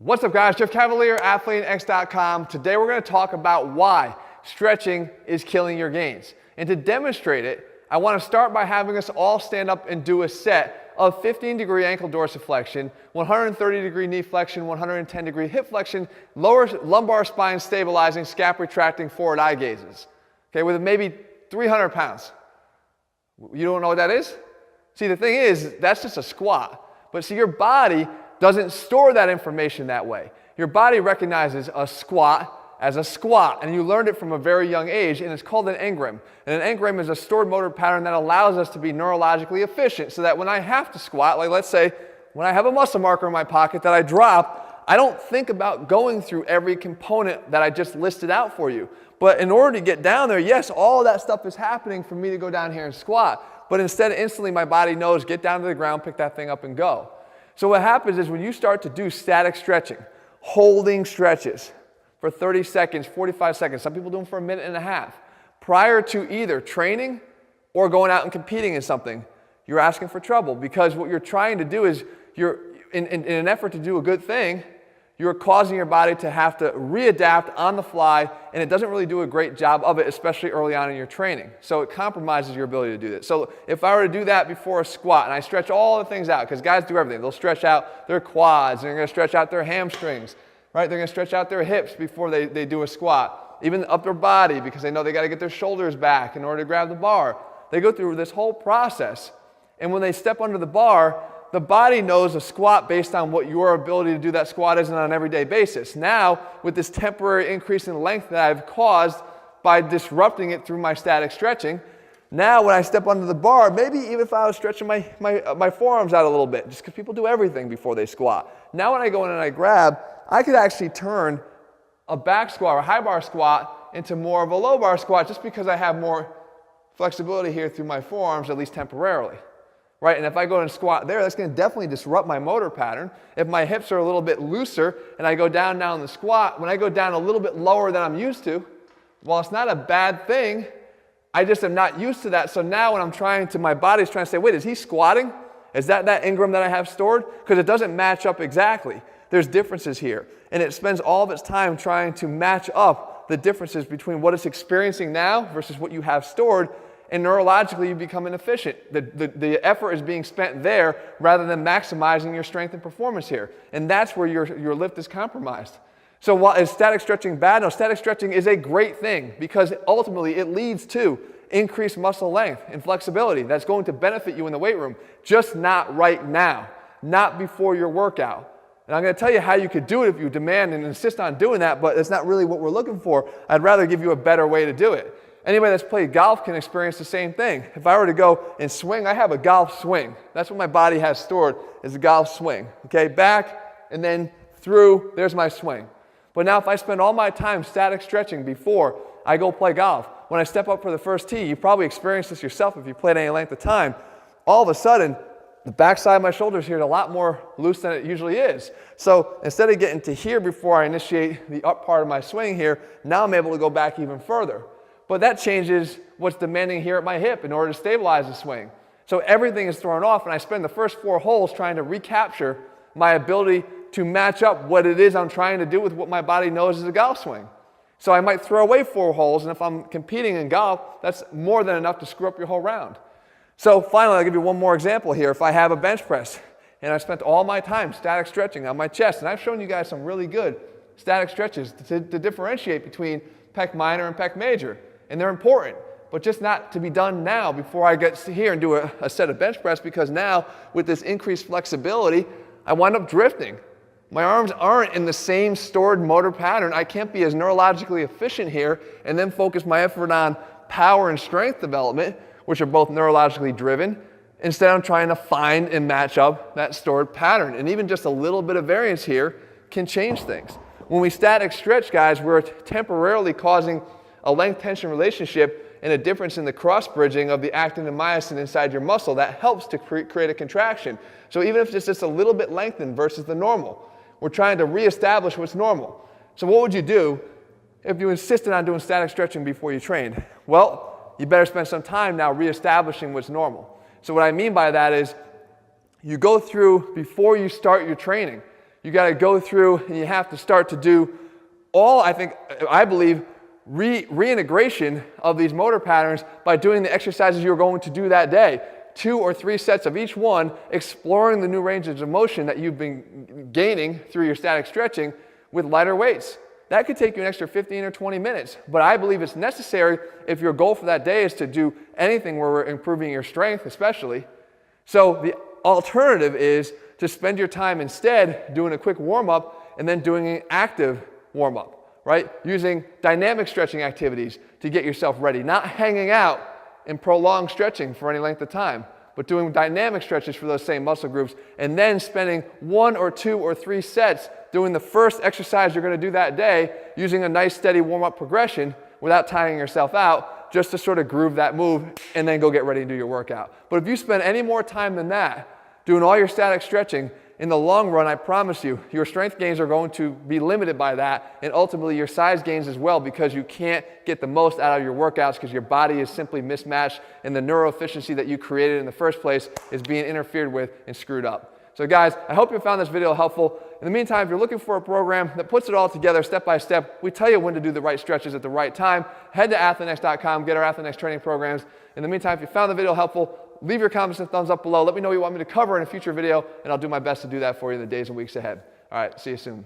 What's up guys, Jeff Cavalier, AthleanX.com. Today we're going to talk about why stretching is killing your gains. And to demonstrate it, I want to start by having us all stand up and do a set of 15-degree ankle dorsiflexion, 130-degree knee flexion, 110-degree hip flexion, lower lumbar spine stabilizing, scap retracting, forward eye gazes. Okay, with maybe 300 pounds. You don't know what that is? See, the thing is, that's just a squat. But see, your body doesn't store that information that way. Your body recognizes a squat as a squat, and you learned it from a very young age, and it's called an engram. And an engram is a stored motor pattern that allows us to be neurologically efficient, so that when I have to squat, like let's say when I have a muscle marker in my pocket that I drop, I don't think about going through every component that I just listed out for you. But in order to get down there, yes, all of that stuff is happening for me to go down here and squat, but instead instantly my body knows, get down to the ground, pick that thing up and go. So what happens is when you start to do static stretching, holding stretches for 30 seconds, 45 seconds, some people do them for a minute and a half, prior to either training or going out and competing in something, you're asking for trouble, because what you're trying to do is you're, in an effort to do a good thing, you're causing your body to have to readapt on the fly, and it doesn't really do a great job of it, especially early on in your training. So it compromises your ability to do this. So if I were to do that before a squat, and I stretch all the things out, because guys do everything. They'll stretch out their quads, and they're going to stretch out their hamstrings, right? They're going to stretch out their hips before they do a squat. Even the upper body, because they know they got to get their shoulders back in order to grab the bar. They go through this whole process, and when they step under the bar, the body knows a squat based on what your ability to do that squat is on an everyday basis. Now, with this temporary increase in length that I've caused by disrupting it through my static stretching, now when I step under the bar, maybe even if I was stretching my forearms out a little bit, just because people do everything before they squat. Now when I go in and I grab, I could actually turn a back squat or a high bar squat into more of a low bar squat just because I have more flexibility here through my forearms, at least temporarily. Right, and if I go and squat there, that's going to definitely disrupt my motor pattern. If my hips are a little bit looser and I go down now in the squat, when I go down a little bit lower than I'm used to, well, it's not a bad thing. I just am not used to that. So now when I'm my body's trying to say, wait, is he squatting? Is that engram that I have stored? Because it doesn't match up exactly. There's differences here. And it spends all of its time trying to match up the differences between what it's experiencing now versus what you have stored. And neurologically, you become inefficient. The effort is being spent there rather than maximizing your strength and performance here. And that's where your lift is compromised. So is static stretching bad? No, static stretching is a great thing because ultimately it leads to increased muscle length and flexibility. That's going to benefit you in the weight room, just not right now, not before your workout. And I'm going to tell you how you could do it if you demand and insist on doing that, but it's not really what we're looking for. I'd rather give you a better way to do it. Anybody that's played golf can experience the same thing. If I were to go and swing, I have a golf swing. That's what my body has stored, is a golf swing. Okay, back and then through, there's my swing. But now if I spend all my time static stretching before I go play golf, when I step up for the first tee, you probably experienced this yourself if you played any length of time, all of a sudden, the backside of my shoulders here is a lot more loose than it usually is. So instead of getting to here before I initiate the up part of my swing here, now I'm able to go back even further. But that changes what's demanding here at my hip in order to stabilize the swing. So everything is thrown off, and I spend the first 4 holes trying to recapture my ability to match up what it is I'm trying to do with what my body knows is a golf swing. So I might throw away 4 holes, and if I'm competing in golf, that's more than enough to screw up your whole round. So finally, I'll give you one more example here. If I have a bench press, and I spent all my time static stretching on my chest, and I've shown you guys some really good static stretches to differentiate between pec minor and pec major. And they're important, but just not to be done now before I get here and do a set of bench press, because now with this increased flexibility, I wind up drifting. My arms aren't in the same stored motor pattern. I can't be as neurologically efficient here and then focus my effort on power and strength development, which are both neurologically driven. Instead, I'm trying to find and match up that stored pattern. And even just a little bit of variance here can change things. When we static stretch, guys, we're temporarily causing a length-tension relationship and a difference in the cross-bridging of the actin and myosin inside your muscle that helps to create a contraction. So even if it's just a little bit lengthened versus the normal, we're trying to reestablish what's normal. So what would you do if you insisted on doing static stretching before you trained? Well, you better spend some time now reestablishing what's normal. So what I mean by that is you go through, before you start your training, You got to go through and you have to start to do all, I believe, reintegration of these motor patterns by doing the exercises you're going to do that day. 2 or 3 sets of each one, exploring the new ranges of motion that you've been gaining through your static stretching with lighter weights. That could take you an extra 15 or 20 minutes, but I believe it's necessary if your goal for that day is to do anything where we're improving your strength especially. So the alternative is to spend your time instead doing a quick warm-up and then doing an active warm-up, right? Using dynamic stretching activities to get yourself ready, not hanging out and prolonged stretching for any length of time, but doing dynamic stretches for those same muscle groups, and then spending 1 or 2 or 3 sets doing the first exercise you're going to do that day using a nice steady warm-up progression without tiring yourself out, just to sort of groove that move and then go get ready and do your workout. But if you spend any more time than that doing all your static stretching, in the long run, I promise you, your strength gains are going to be limited by that, and ultimately your size gains as well, because you can't get the most out of your workouts because your body is simply mismatched and the neuroefficiency that you created in the first place is being interfered with and screwed up. So guys, I hope you found this video helpful. In the meantime, if you're looking for a program that puts it all together step by step, we tell you when to do the right stretches at the right time. Head to AthleanX.com, get our AthleanX training programs. In the meantime, if you found the video helpful, leave your comments and thumbs up below. Let me know what you want me to cover in a future video, and I'll do my best to do that for you in the days and weeks ahead. All right, see you soon.